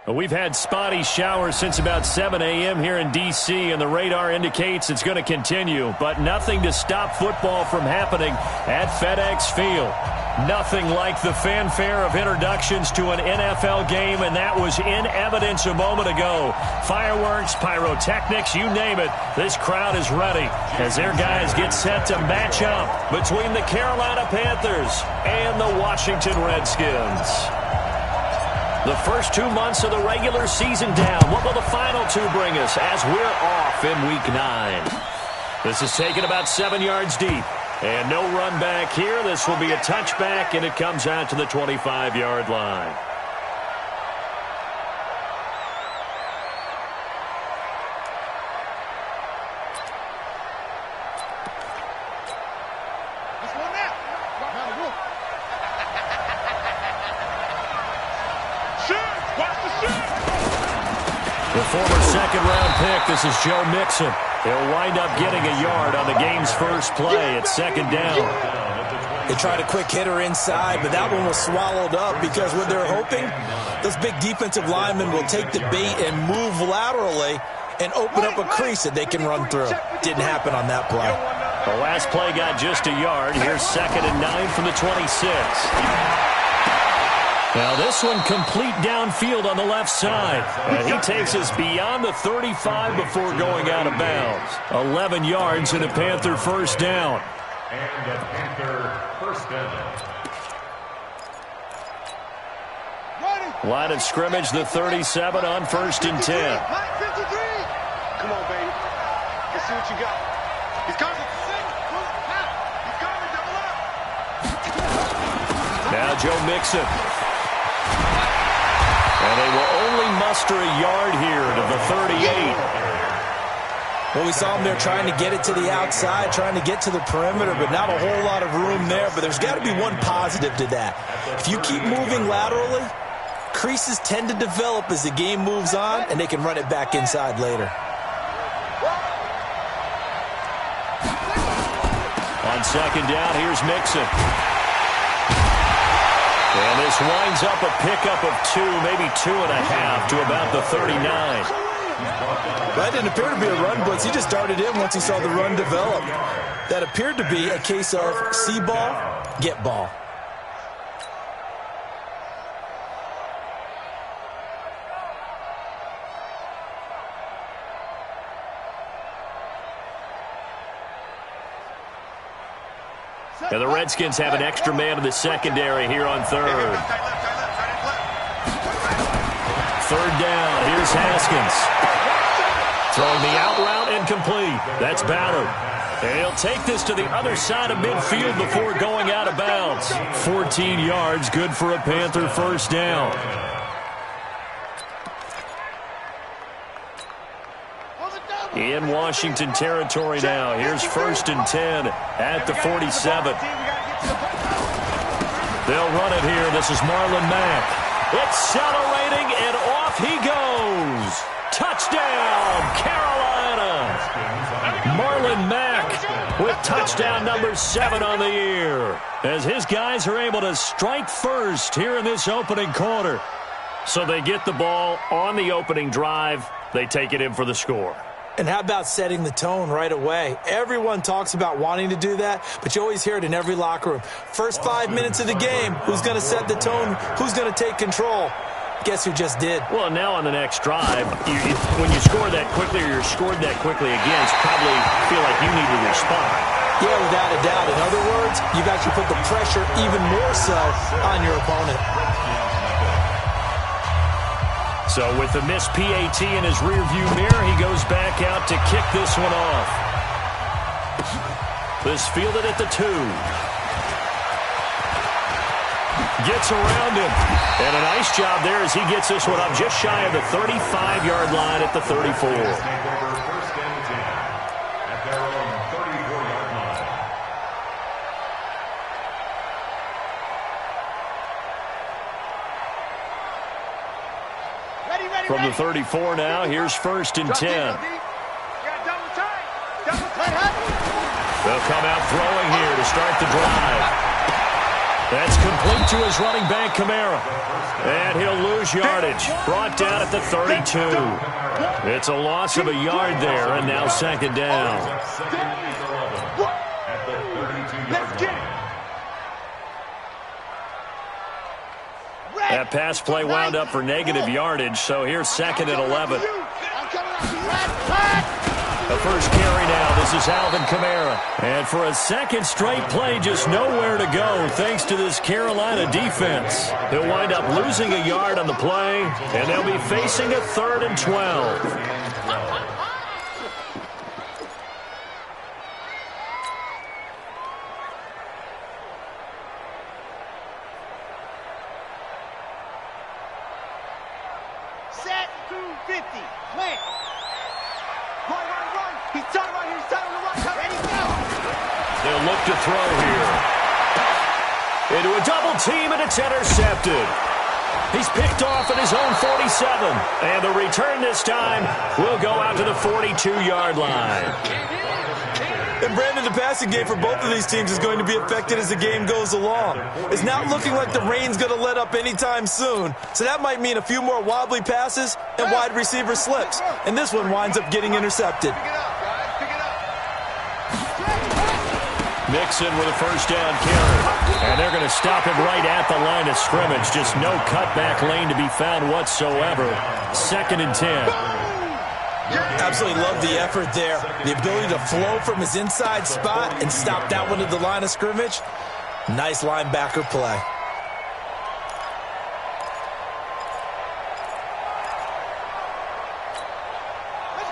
Well, we've had spotty showers since about 7 a.m. here in D.C., and the radar indicates it's going to continue, but nothing to stop football from happening at FedEx Field. Nothing like the fanfare of introductions to an NFL game, and that was in evidence a moment ago. Fireworks, pyrotechnics, you name it, this crowd is ready as their guys get set to match up between the Carolina Panthers and the Washington Redskins. The first 2 months of the regular season down. What will the final two bring us as we're off in Week 9? This is taken about 7 yards deep. And no run back here. This will be a touchback, and it comes out to the 25-yard line. The former second-round pick, this is Joe Mixon. He'll wind up getting a yard on the game's first play at second down. They tried a quick hitter inside, but that one was swallowed up because what they're hoping, those big defensive linemen will take the bait and move laterally and open up a crease that they can run through. Didn't happen on that play. The last play got just a yard. Here's 2nd and 9 from the 26. Now this one complete downfield on the left side. And he takes us beyond the 35 before going out of bounds. 11 yards and a Panther first down. And a Panther first down. Line of scrimmage, the 37 on 1st and 10. Come on, baby. Let's see what you got. He's coming. He's coming. Double up. Now Joe Mixon. And they will only muster a yard here to the 38. Well, we saw them there trying to get it to the outside, trying to get to the perimeter, but not a whole lot of room there. But there's got to be one positive to that. If you keep moving laterally, creases tend to develop as the game moves on, and they can run it back inside later. On second down, here's Mixon. And this winds up a pickup of 2, maybe 2.5 to about the 39. That didn't appear to be a run blitz. He just darted in once he saw the run develop. That appeared to be a case of see ball, get ball. And the Redskins have an extra man in the secondary here on 3rd. 3rd down. Here's Haskins. Throwing the out route incomplete. That's Ballard. And he'll take this to the other side of midfield before going out of bounds. 14 yards, good for a Panther first down. In Washington territory now. Here's 1st and 10 at the 47. They'll run it here. This is Marlon Mack. Accelerating, and off he goes. Touchdown, Carolina. Marlon Mack with touchdown number 7 on the year, as his guys are able to strike first here in this opening quarter. So they get the ball on the opening drive. They take it in for the score. And how about setting the tone right away? Everyone talks about wanting to do that, but you always hear it in every locker room. First 5 minutes of the game, who's going to set the tone? Who's going to take control? Guess who just did? Well, now on the next drive, when you score that quickly or you're scored that quickly again, it's probably feel like you need to respond. Yeah, without a doubt. In other words, you've actually put the pressure even more so on your opponent. So with the missed PAT in his rearview mirror, he goes back out to kick this one off. This fielded at the 2. Gets around him. And a nice job there as he gets this one up just shy of the 35-yard line at the 34. From the 34 now, here's 1st and 10. They'll come out throwing here to start the drive. That's complete to his running back, Kamara. And he'll lose yardage. Brought down at the 32. It's a loss of a yard there, and now second down. That pass play wound up for negative yardage, so here's second and 11. The first carry now. This is Alvin Kamara. And for a second straight play, just nowhere to go thanks to this Carolina defense. He'll wind up losing a yard on the play, and they'll be facing a 3rd and 12. Set 250. Plant. Run. He's tight right here. He's tight on the right. Ready, go. They'll look to throw here. Into a double team, and it's intercepted. He's picked off at his own 47. And the return this time will go out to the 42-yard line. And Brandon, the passing game for both of these teams is going to be affected as the game goes along. It's not looking like the rain's going to let up anytime soon, so that might mean a few more wobbly passes and wide receiver slips. And this one winds up getting intercepted. Pick it up, guys. Pick it up. Mixon with a first down carry. And they're going to stop him right at the line of scrimmage. Just no cutback lane to be found whatsoever. 2nd and 10. Absolutely love the effort there. The ability to flow from his inside spot and stop that one at the line of scrimmage. Nice linebacker play.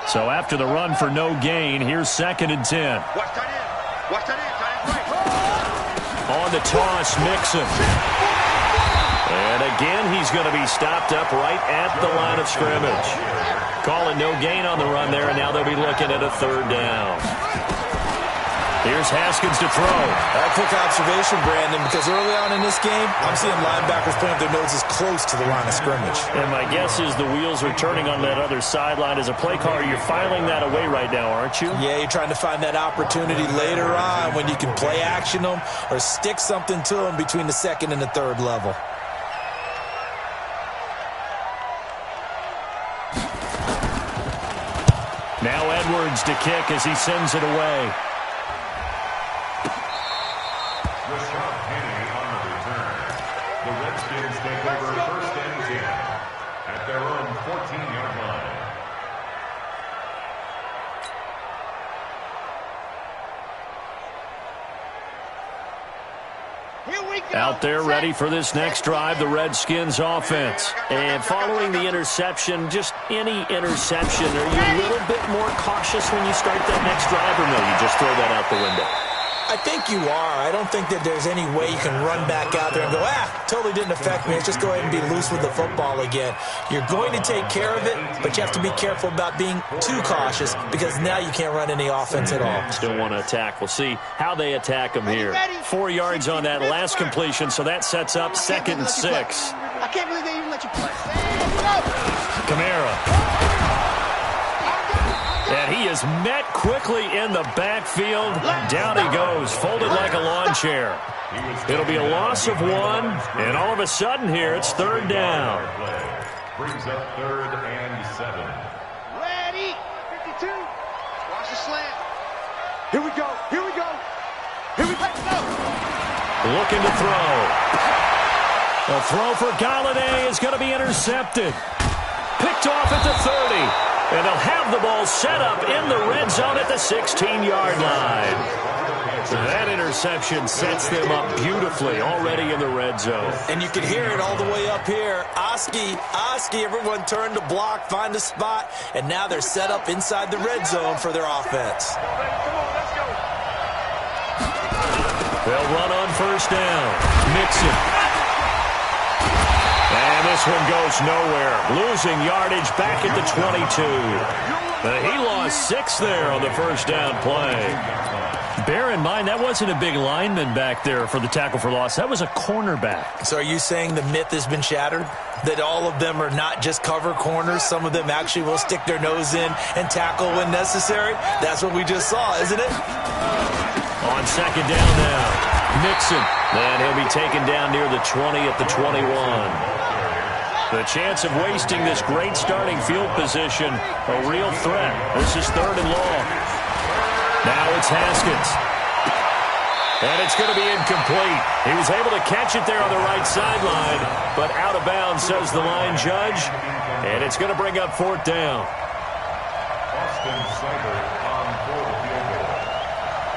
So after the run for no gain, here's 2nd and 10. Watch tight end. Watch tight end. Tight end right. On the toss, Mixon. And again, he's going to be stopped up right at the line of scrimmage. Call it no gain on the run there, and now they'll be looking at a 3rd down. Here's Haskins to throw. A quick observation, Brandon, because early on in this game, I'm seeing linebackers putting their noses close to the line of scrimmage. And my guess is the wheels are turning on that other sideline. As a play caller, you're filing that away right now, aren't you? Yeah, you're trying to find that opportunity later on when you can play action them or stick something to them between the 2nd and the 3rd level. Now Edwards to kick as he sends it away. Rashad Penny on the return. The Redskins take over 1st and 10 at their own 14-yard line. Out there ready for this next drive, the Redskins offense. And following the interception, just any interception, are you a little bit more cautious when you start that next drive, or no, you just throw that out the window? I think you are. I don't think that there's any way you can run back out there and go, totally didn't affect me. Let's just go ahead and be loose with the football again. You're going to take care of it, but you have to be careful about being too cautious because now you can't run any offense at all. Still want to attack. We'll see how they attack them here. 4 yards on that last completion, so that sets up 2nd and 6. I can't believe they even let you play. Kamara. And he is met quickly in the backfield. Down he goes, folded like a lawn chair. It'll be a loss of 1, and all of a sudden here, it's 3rd down. Brings up 3rd and 7. Ready. 52. Watch the slant. Here we go. Here we go. Here we go. Looking to throw. The throw for Galladay is going to be intercepted. Picked off at the 30. And they'll have the ball set up in the red zone at the 16-yard line. That interception sets them up beautifully already in the red zone. And you can hear it all the way up here. Oski, everyone turned to block, find a spot, and now they're set up inside the red zone for their offense. Come on, let's go. They'll run on 1st down. Mixon. And this one goes nowhere. Losing yardage back at the 22. He lost 6 there on the 1st down play. Bear in mind, that wasn't a big lineman back there for the tackle for loss. That was a cornerback. So are you saying the myth has been shattered? That all of them are not just cover corners? Some of them actually will stick their nose in and tackle when necessary? That's what we just saw, isn't it? On 2nd down now. Mixon. And he'll be taken down near the 20 at the 21. The chance of wasting this great starting field position, a real threat. This is 3rd and long. Now it's Haskins. And it's going to be incomplete. He was able to catch it there on the right sideline, but out of bounds, says the line judge. And it's going to bring up 4th down. Austin Seibert on for the field goal.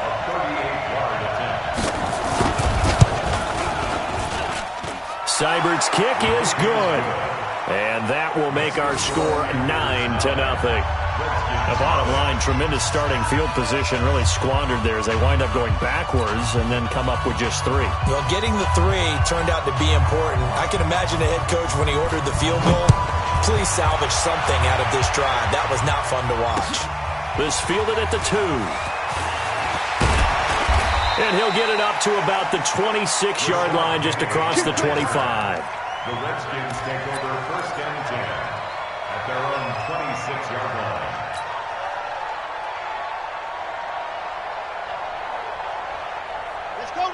A 38-yard attempt. Seibert's kick is good. And that will make our score 9-0. The bottom line, tremendous starting field position, really squandered there as they wind up going backwards and then come up with just 3. Well, getting the 3 turned out to be important. I can imagine the head coach when he ordered the field goal. Please salvage something out of this drive. That was not fun to watch. This fielded at the 2. And he'll get it up to about the 26-yard line just across the 25. The Redskins take over 1st and 10 at their own 26-yard line.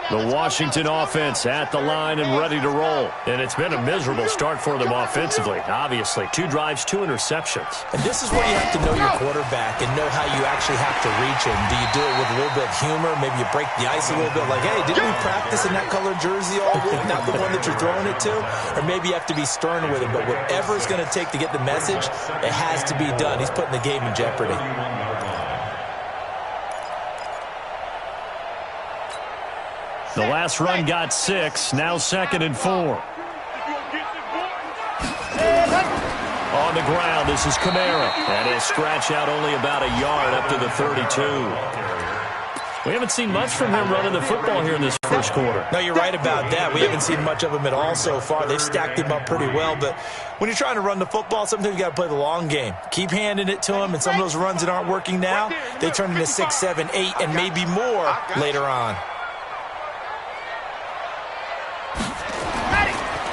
The Washington offense at the line and ready to roll. And it's been a miserable start for them offensively. Obviously, 2 drives, 2 interceptions. And this is where you have to know your quarterback and know how you actually have to reach him. Do you do it with a little bit of humor? Maybe you break the ice a little bit like, hey, didn't we practice in that colored jersey all week? Not the one that you're throwing it to? Or maybe you have to be stern with him. But whatever it's going to take to get the message, it has to be done. He's putting the game in jeopardy. The last run got 6. Now 2nd and 4. On the ground, this is Kamara. And he'll scratch out only about a yard up to the 32. We haven't seen much from him running the football here in this first quarter. No, you're right about that. We haven't seen much of him at all so far. They've stacked him up pretty well. But when you're trying to run the football, sometimes you got to play the long game. Keep handing it to him. And some of those runs that aren't working now, they turn into 6, 7, 8, and maybe more later on.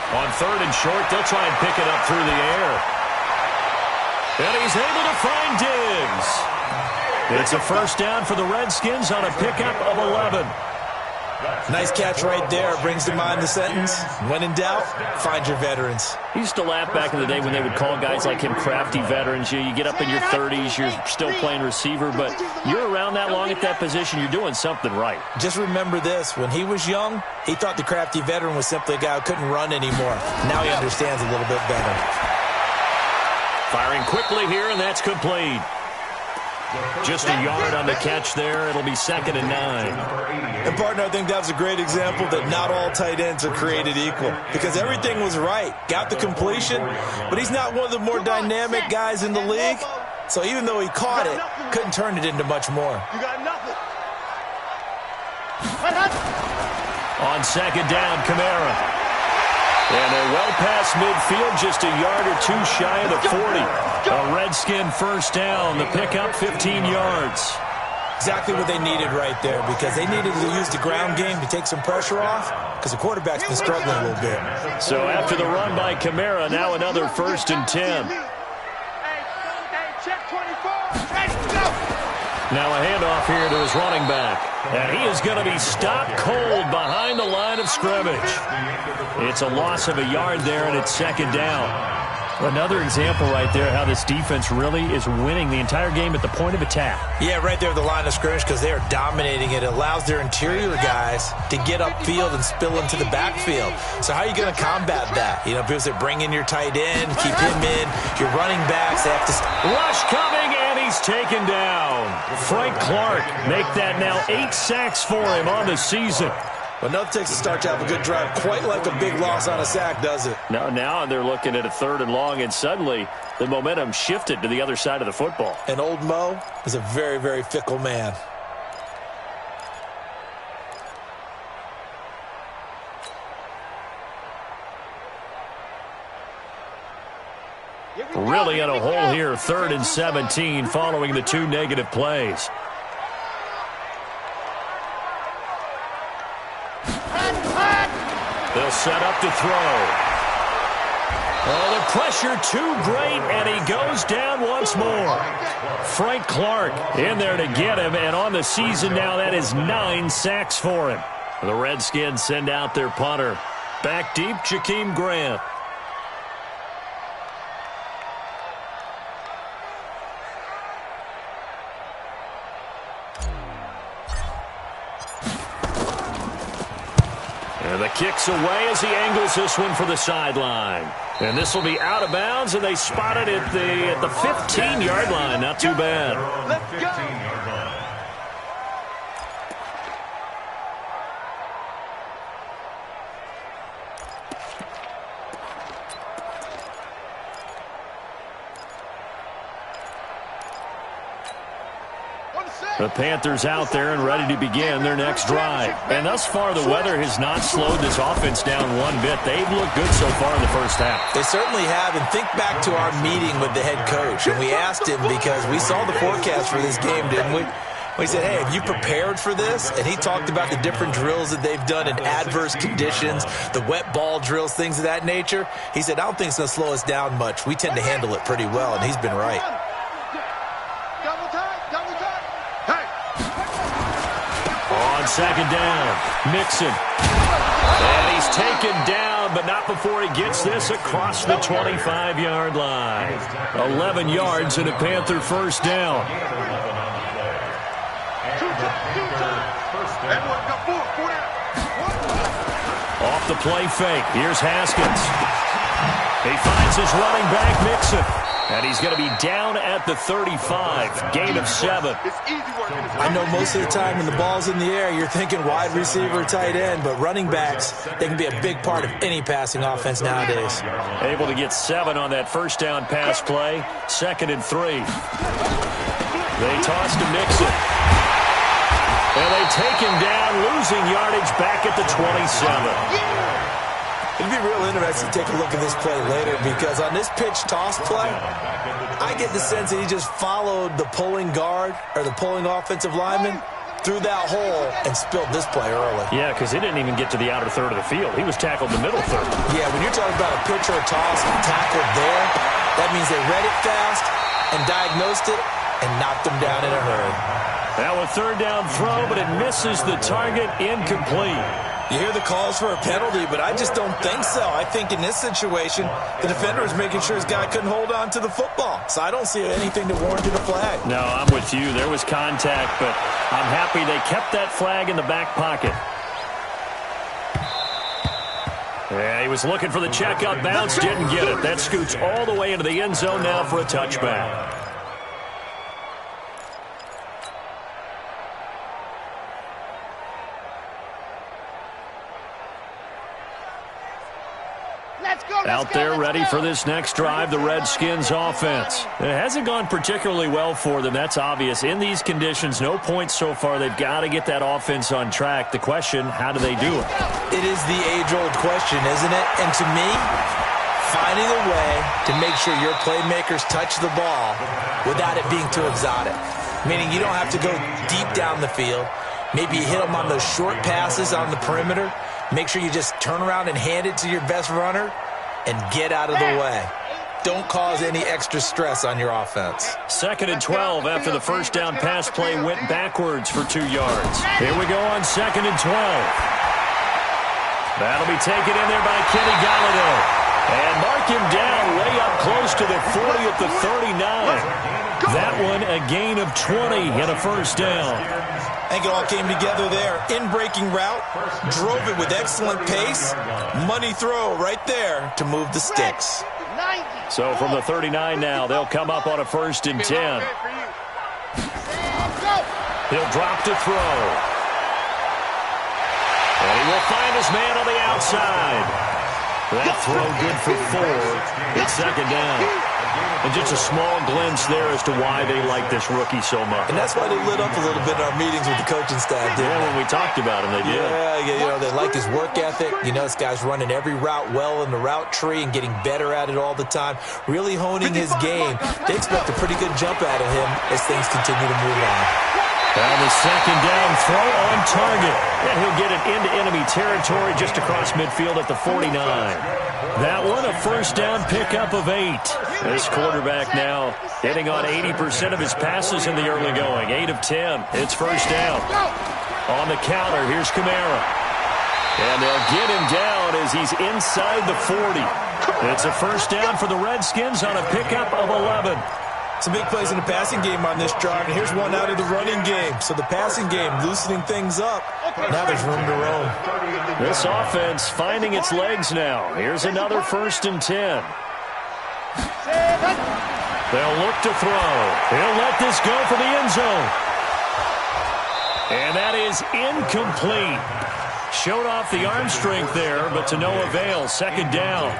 On 3rd and short, they'll try and pick it up through the air. And he's able to find Diggs. It's a 1st down for the Redskins on a pickup of 11. Nice catch right there. Brings to mind the sentence, when in doubt, find your veterans. I used to laugh back in the day when they would call guys like him crafty veterans. You get up in your 30s, you're still playing receiver, but you're around that long at that position, you're doing something right. Just remember this. When he was young, he thought the crafty veteran was simply a guy who couldn't run anymore. Now he understands a little bit better. Firing quickly here, and that's complete. Just a yard on the catch there. It'll be 2nd and 9. And, partner, I think that was a great example that not all tight ends are created equal because everything was right. Got the completion, but he's not one of the more dynamic guys in the league. So even though he caught it, couldn't turn it into much more. You got nothing. On 2nd down, Kamara. And they're well past midfield, just a yard or 2 shy of the 40. A Redskin 1st down, the pickup 15 yards. Exactly what they needed right there because they needed to use the ground game to take some pressure off because the quarterback's been struggling a little bit. So after the run by Kamara, now another 1st and 10. Now a handoff here to his running back. And he is going to be stopped cold behind the line of scrimmage. It's a loss of a yard there, and it's 2nd down. Another example right there how this defense really is winning the entire game at the point of attack. Yeah, right there at the line of scrimmage because they are dominating it. It allows their interior guys to get upfield and spill into the backfield. So how are you going to combat that? You know, people say bring in your tight end, keep him in. Your running backs, they have to... Rush coming, and he's taken down. Frank Clark make that now 8 sacks for him on the season. But nothing takes a start to have a good drive quite like a big loss on a sack, does it? Now they're looking at a 3rd and long, and suddenly the momentum shifted to the other side of the football. And old Mo is a very, very fickle man. Really in a hole here, 3rd and 17 following the 2 negative plays. They'll set up to throw. Oh, the pressure too great, and he goes down once more. Frank Clark in there to get him, and on the season now, that is 9 sacks for him. The Redskins send out their punter. Back deep, Jakeem Grant. And the kick's away as he angles this one for the sideline. And this will be out of bounds, and they spot it at the 15-yard line. Not too bad. Let's go. The Panthers out there and ready to begin their next drive. And thus far, the weather has not slowed this offense down one bit. They've looked good so far in the first half. They certainly have. And think back to our meeting with the head coach. And we asked him because we saw the forecast for this game, didn't we? We said, hey, have you prepared for this? And he talked about the different drills that they've done in adverse conditions, the wet ball drills, things of that nature. He said, I don't think it's going to slow us down much. We tend to handle it pretty well, and he's been right. Double time, double time. Hey. On second down, Mixon. And he's taken down, but not before he gets this across the 25-yard line. 11 yards and a Panther first down. Off the play fake. Here's Haskins. He finds his running back, Mixon. And he's going to be down at the 35. Gain of 7. I know most of the time when the ball's in the air, you're thinking wide receiver, tight end, but running backs, they can be a big part of any passing offense nowadays. Able to get 7 on that first down pass play. 2nd and 3. They toss to Mixon. And they take him down, losing yardage back at the 27. It'd be real interesting to take a look at this play later because on this pitch toss play, I get the sense that he just followed the pulling guard or the pulling offensive lineman through that hole and spilled this play early. Yeah, because he didn't even get to the outer third of the field. He was tackled in the middle third. Yeah, when you're talking about a pitch or a toss and tackled there, that means they read it fast and diagnosed it and knocked him down in a hurry. Now a third down throw, but it misses the target, incomplete. You hear the calls for a penalty, but I just don't think so. I think in this situation, the defender is making sure his guy couldn't hold on to the football. So I don't see anything to warrant a flag. No, I'm with you. There was contact, but I'm happy they kept that flag in the back pocket. Yeah, he was looking for the checkup bounce, didn't get it. That scoots all the way into the end zone now for a touchback. Out there ready for this next drive, the Redskins offense. It hasn't gone particularly well for them, that's obvious. In these conditions, no points so far. They've got to get that offense on track. The question, how do they do it? It is the age-old question, isn't it? And to me, finding a way to make sure your playmakers touch the ball without it being too exotic. Meaning you don't have to go deep down the field. Maybe you hit them on those short passes on the perimeter. Make sure you just turn around and hand it to your best runner and get out of the way. Don't cause any extra stress on your offense. 2nd and 12 after the first down pass play went backwards for 2 yards. Here we go on 2nd and 12. That'll be taken in there by Kenny Golladay. And mark him down way up close to the 40 at the 39. That one a gain of 20 and a first down. I think it all came together there. In-breaking route, drove it with excellent pace. Money throw right there to move the sticks. So from the 39 now, they'll come up on a 1st and 10. He'll drop to throw. And he will find his man on the outside. That throw good for 4. It's 2nd down. And just a small glimpse there as to why they like this rookie so much. And that's why they lit up a little bit in our meetings with the coaching staff, didn't they? When we talked about him, they did. Yeah, you know, they like his work ethic. You know, this guy's running every route well in the route tree and getting better at it all the time. Really honing his game. They expect a pretty good jump out of him as things continue to move on. And the 2nd down throw on target. And he'll get it into enemy territory just across midfield at the 49. That one a first down pickup of 8. This quarterback now hitting on 80% of his passes in the early going. 8 of 10. It's first down. On the counter, here's Kamara. And they'll get him down as he's inside the 40. It's a first down for the Redskins on a pickup of 11. Some big plays in the passing game on this drive, and here's one out of the running game. So the passing game loosening things up. Now there's room to roam. This offense finding its legs now. Here's another 1st and 10. They'll look to throw. He'll let this go for the end zone. And that is incomplete. Showed off the arm strength there, but to no avail. 2nd down.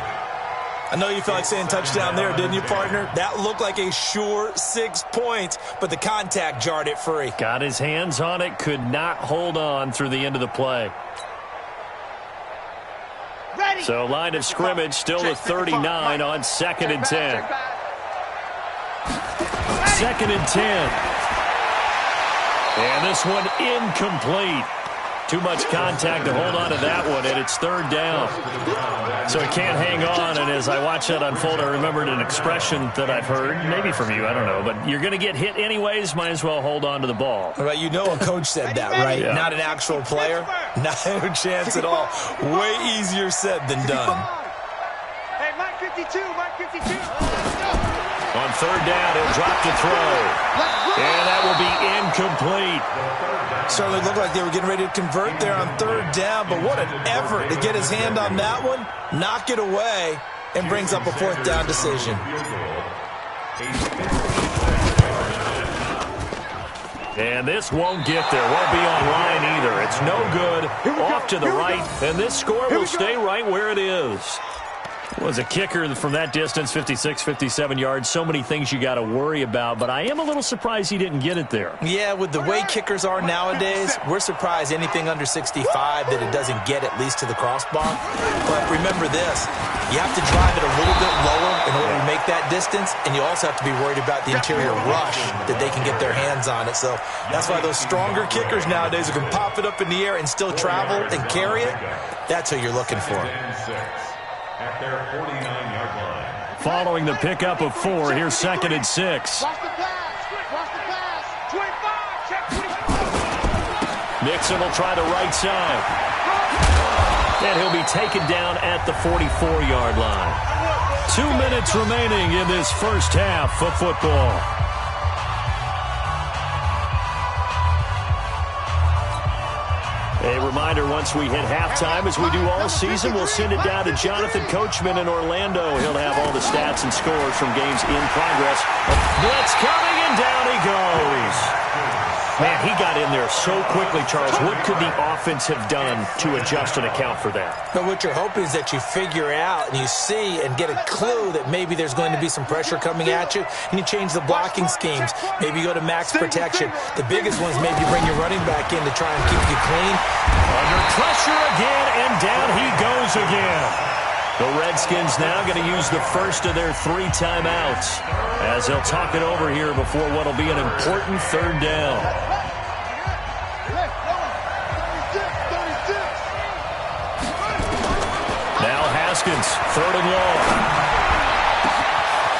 I know you felt like saying touchdown there, didn't you, partner? That looked like a sure 6 points, but the contact jarred it free. Got his hands on it, could not hold on through the end of the play. Ready. So line of scrimmage still at 39 on 2nd and 10. 2nd and 10. And this one incomplete. Too much contact to hold on to that one, and it's 3rd down. So it can't hang on, and as I watch that unfold, I remembered an expression that I've heard, maybe from you, I don't know, but you're going to get hit anyways, might as well hold on to the ball. Right, you know a coach said that, right? Yeah. Not an actual player. Not a chance at all. Way easier said than done. Hey, Mike 52, Mike 52. Let's go. On 3rd down, he'll drop to throw. And that will be incomplete. Certainly looked like they were getting ready to convert there on 3rd down, but what an effort to get his hand on that one, knock it away, and brings up a 4th down decision. And this won't get there, won't be on line either. It's no good, off to the right, and this score will stay right where it is. Was a kicker from that distance, 56, 57 yards. So many things you got to worry about, but I am a little surprised he didn't get it there. Yeah, with the way kickers are nowadays, we're surprised anything under 65 that it doesn't get at least to the crossbar. But remember this, you have to drive it a little bit lower in order to make that distance, and you also have to be worried about the interior rush that they can get their hands on it. So that's why those stronger kickers nowadays who can pop it up in the air and still travel and carry it, that's who you're looking for. At their 49-yard line. Following the pickup of 4, here's 2nd and 6. Watch the pass. Watch the pass. 25. Check 25. Mixon will try the right side. And he'll be taken down at the 44-yard line. 2 minutes remaining in this first half of football. A reminder, once we hit halftime, as we do all season, we'll send it down to Jonathan Coachman in Orlando. He'll have all the stats and scores from games in progress. Blitz coming, and down he goes. Man, he got in there so quickly, Charles. What could the offense have done to adjust and account for that? But what you're hoping is that you figure out and you see and get a clue that maybe there's going to be some pressure coming at you, and you change the blocking schemes. Maybe you go to max protection. The biggest one is maybe you bring your running back in to try and keep you clean. Under pressure again, and down he goes again. The Redskins now going to use the first of their 3 timeouts as they'll talk it over here before what will be an important 3rd down. Now Haskins, 3rd and long.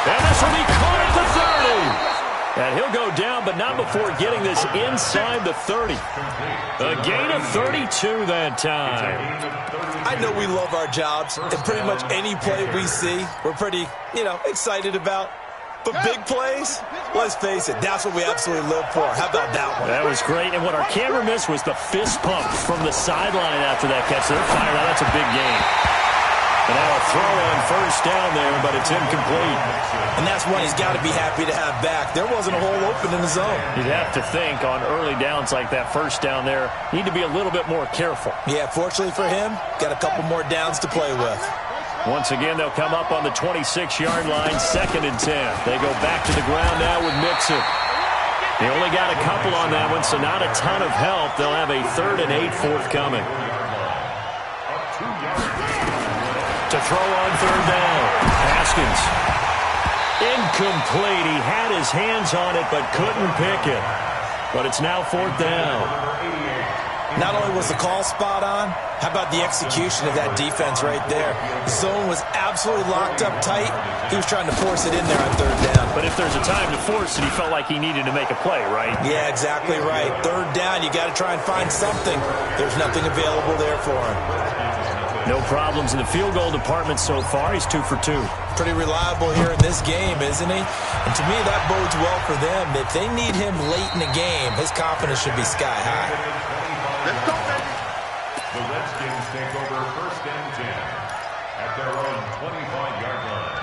And this will be caught at the 30. And he'll go down, but not before getting this inside the 30. A gain of 32 that time. I know we love our jobs, and pretty much any play we see, we're pretty, excited about. But big plays, let's face it, that's what we absolutely live for. How about that one? That was great, and what our camera missed was the fist pump from the sideline after that catch. They're fired out. That's a big game. And now a throw on 1st down there, but it's incomplete. And that's one he's got to be happy to have back. There wasn't a hole open in the zone. You'd have to think on early downs like that 1st down there, need to be a little bit more careful. Yeah, fortunately for him, got a couple more downs to play with. Once again, they'll come up on the 26-yard line, 2nd and 10. They go back to the ground now with Mixon. They only got a couple on that one, so not a ton of help. They'll have a 3rd and 8 forthcoming. To throw on 3rd down. Haskins. Incomplete. He had his hands on it but couldn't pick it. But it's now 4th down. Not only was the call spot on, how about the execution of that defense right there? The zone was absolutely locked up tight. He was trying to force it in there on third down. But if there's a time to force it, he felt like he needed to make a play, right? Yeah, exactly right. Third down, you got to try and find something. There's nothing available there for him. No problems in the field goal department so far. He's 2 for 2. Pretty reliable here in this game, isn't he? And to me, that bodes well for them. If they need him late in the game, his confidence should be sky high. Let's go, baby. The Redskins take over 1st and 10 at their own 25-yard line.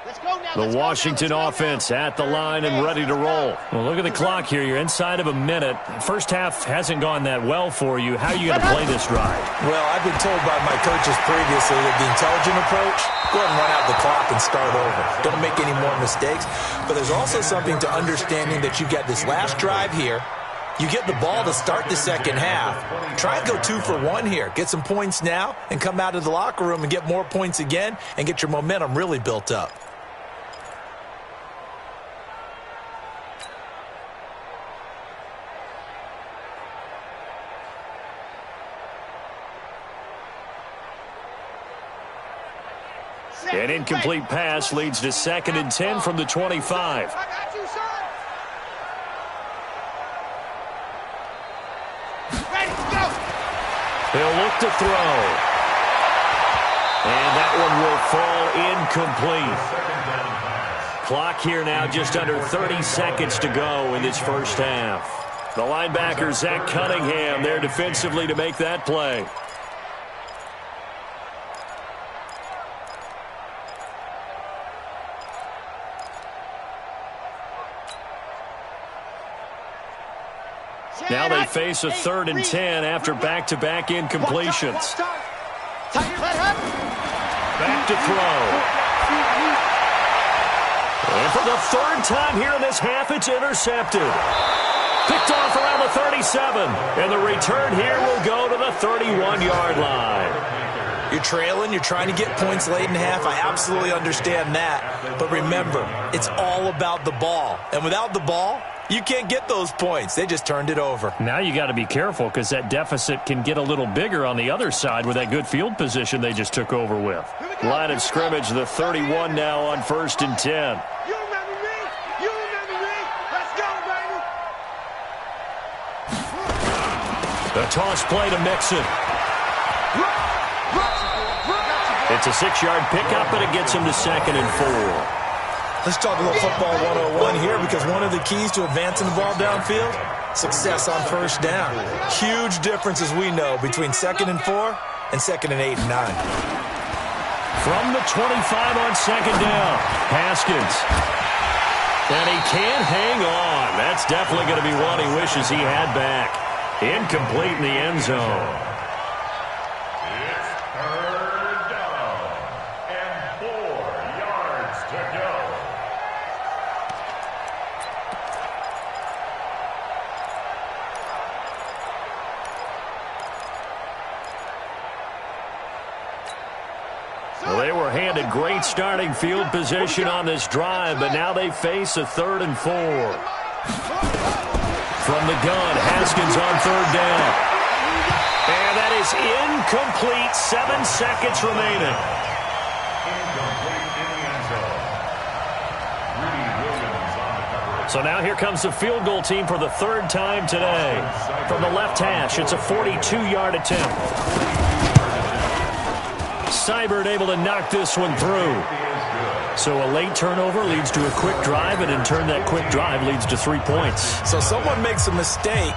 Let's go now. The Washington offense at the line and ready to roll. Well, look at the clock here. You're inside of a minute. First half hasn't gone that well for you. How are you going to play this drive? Well, I've been told by my coaches previously that the intelligent approach, go ahead and run out the clock and start over. Don't make any more mistakes. But there's also something to understanding that you've got this last drive here. You get the ball to start the second half. Try and go 2 for 1 here. Get some points now and come out of the locker room and get more points again and get your momentum really built up. An incomplete pass leads to 2nd and 10 from the 25. I got you, son. Ready, go. He'll look to throw. And that one will fall incomplete. Clock here now just under 30 seconds to go in this first half. The linebacker, Zach Cunningham, there defensively to make that play. Now they face a 3rd and 10 after back-to-back incompletions. Back to throw. And for the 3rd time here in this half, it's intercepted. Picked off around the 37. And the return here will go to the 31-yard line. You're trailing, you're trying to get points late in half. I absolutely understand that. But remember, it's all about the ball. And without the ball, you can't get those points. They just turned it over. Now you got to be careful because that deficit can get a little bigger on the other side with that good field position they just took over with. Line of scrimmage, the 31 now on 1st and 10. You remember me? You remember me? Let's go, baby. The toss play to Mixon. It's a 6-yard pickup, but it gets him to 2nd and 4. Let's talk a little football 101 here because one of the keys to advancing the ball downfield, success on first down. Huge difference, as we know, between 2nd and 4 and 2nd and 8 and 9. From the 25 on 2nd down, Haskins. And he can't hang on. That's definitely going to be one he wishes he had back. Incomplete in the end zone. It's 3rd down and 4 yards to go. Well, they were handed great starting field position on this drive, but now they face a 3rd and 4. From the gun, Haskins on 3rd down. And that is incomplete. 7 seconds remaining. Incomplete in the end zone. Rudy Williams on the coverage. So now here comes the field goal team for the 3rd time today. From the left hash, it's a 42-yard attempt. Seibert able to knock this one through. So a late turnover leads to a quick drive, and in turn that quick drive leads to 3 points. So someone makes a mistake,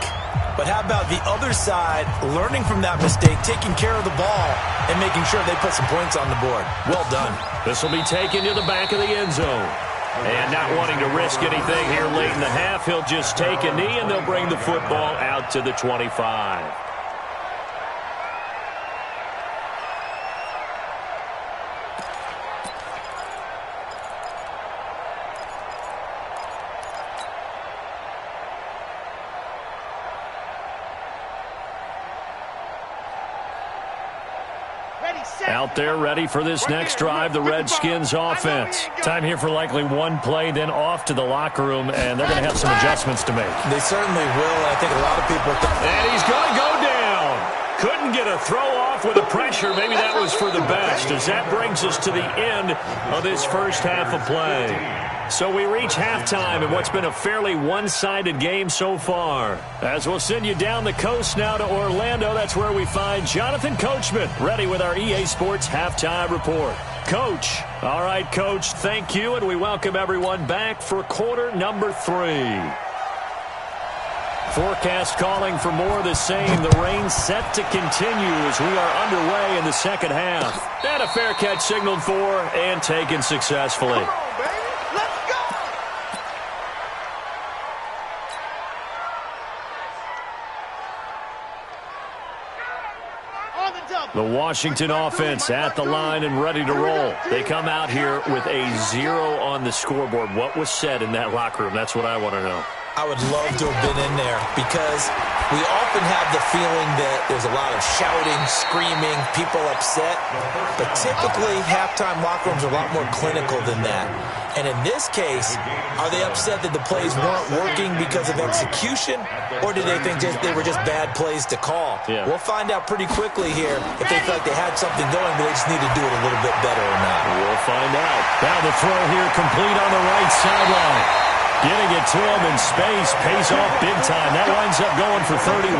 but how about the other side learning from that mistake, taking care of the ball, and making sure they put some points on the board? Well done. This will be taken to the back of the end zone. And not wanting to risk anything here late in the half, he'll just take a knee, and they'll bring the football out to the 25. Out there ready for this next drive, the Redskins offense. Time here for likely one play, then off to the locker room, and they're going to have some adjustments to make. They certainly will, and I think a lot of people and he's going to go down. Couldn't get a throw off with the pressure. Maybe that was for the best, as that brings us to the end of this first half of play. So we reach halftime in what's been a fairly one-sided game so far. As we'll send you down the coast now to Orlando, that's where we find Jonathan Coachman, ready with our EA Sports Halftime Report. Coach. All right, Coach, thank you, and we welcome everyone back for quarter number 3. Forecast calling for more of the same. The rain set to continue as we are underway in the second half. And a fair catch signaled for and taken successfully. Come on, baby. Let's go. On the double. The Washington offense at the line and ready to roll. They come out here with a 0 on the scoreboard. What was said in that locker room? That's what I want to know. I would love to have been in there because we often have the feeling that there's a lot of shouting, screaming, people upset. But typically, halftime locker rooms are a lot more clinical than that. And in this case, are they upset that the plays weren't working because of execution? Or did they think they were just bad plays to call? Yeah. We'll find out pretty quickly here if they feel like they had something going, but they just need to do it a little bit better or not. We'll find out. Now the throw here complete on the right sideline. Getting it to him in space, pays off big time. That winds up going for 31.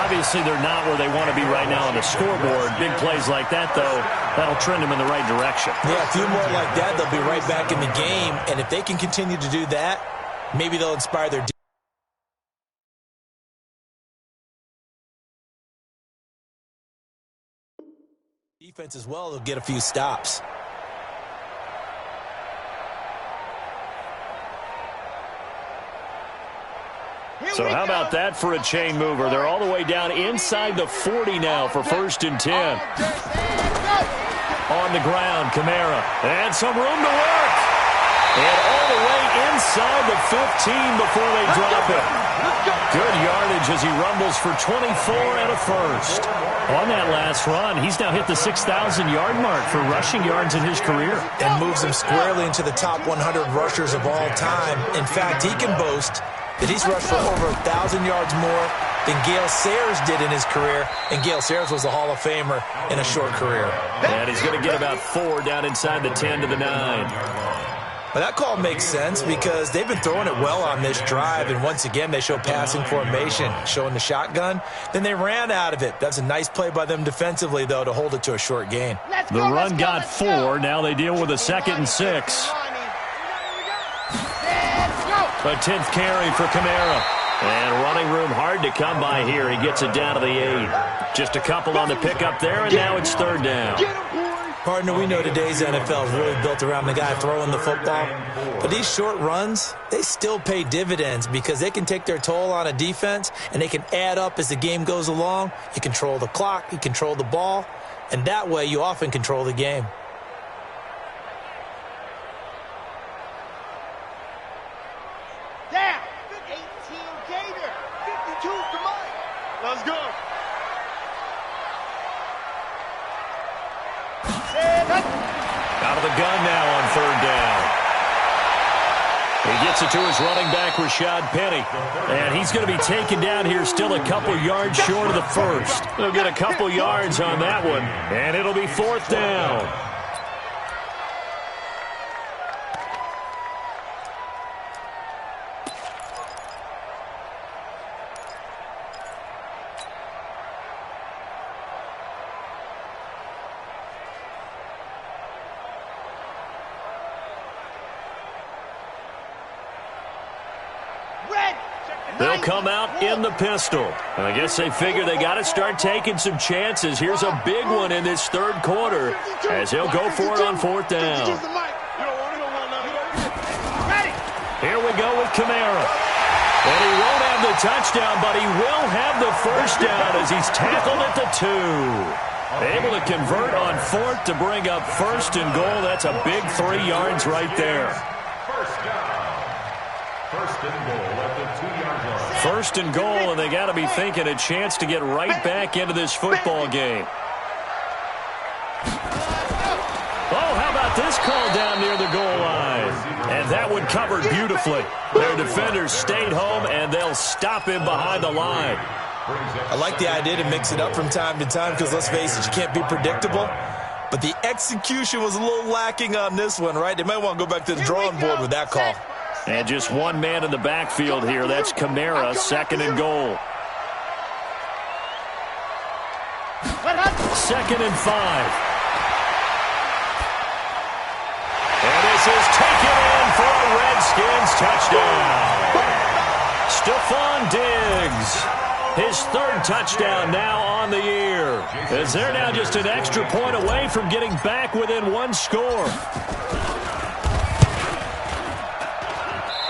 Obviously, they're not where they want to be right now on the scoreboard. Big plays like that, though, that'll trend them in the right direction. Yeah, a few more like that, they'll be right back in the game. And if they can continue to do that, maybe they'll inspire their defense as well. They'll get a few stops. So how about that for a chain mover? They're all the way down inside the 40 now for 1st and 10. On the ground, Kamara. And some room to work. And all the way inside the 15 before they drop it. Good yardage as he rumbles for 24 and a first. On that last run, he's now hit the 6,000-yard mark for rushing yards in his career. And moves him squarely into the top 100 rushers of all time. In fact, he can boast that he's rushed for over 1,000 yards more than Gale Sayers did in his career, and Gale Sayers was a Hall of Famer in a short career. And he's going to get about 4 down inside the 10 to the 9. Well, that call makes sense because they've been throwing it well on this drive, and once again they show passing formation, showing the shotgun. Then they ran out of it. That's a nice play by them defensively, though, to hold it to a short gain. The run got 4. Now they deal with a 2nd and 6. A 10th carry for Kamara. And running room hard to come by here. He gets it down to the 8. Just a couple on the pickup there, and now it's 3rd down. Partner, we know today's NFL is really built around the guy throwing the football. But these short runs, they still pay dividends because they can take their toll on a defense, and they can add up as the game goes along. You control the clock, you control the ball, and that way you often control the game. Down. 18 Gator. 52 to Mike. Let's go. Out of the gun now on 3rd down. He gets it to his running back, Rashad Penny. And he's going to be taken down here still a couple yards short of the first. He'll get a couple yards on that one, and it'll be 4th down. They'll come out in the pistol. And I guess they figure they got to start taking some chances. Here's a big one in this 3rd quarter as he'll go for it on 4th down. Here we go with Kamara. And he won't have the touchdown, but he will have the 1st down as he's tackled at the 2. Able to convert on 4th to bring up 1st and goal. That's a big 3 yards right there. 1st and goal at the 2-yard line. 1st and goal, and they got to be thinking a chance to get right back into this football game. this call down near the goal line. And that one covered beautifully. Their defenders stayed home, and they'll stop him behind the line. I like the idea to mix it up from time to time because, let's face it, you can't be predictable. But the execution was a little lacking on this one, right? They might want to go back to the drawing board with that call. And just one man in the backfield here. That's Kamara, second and goal. 2nd and 5. And this is taken in for a Redskins touchdown. Stephon Diggs, his 3rd touchdown now on the year. As they're now just an extra point away from getting back within 1 score.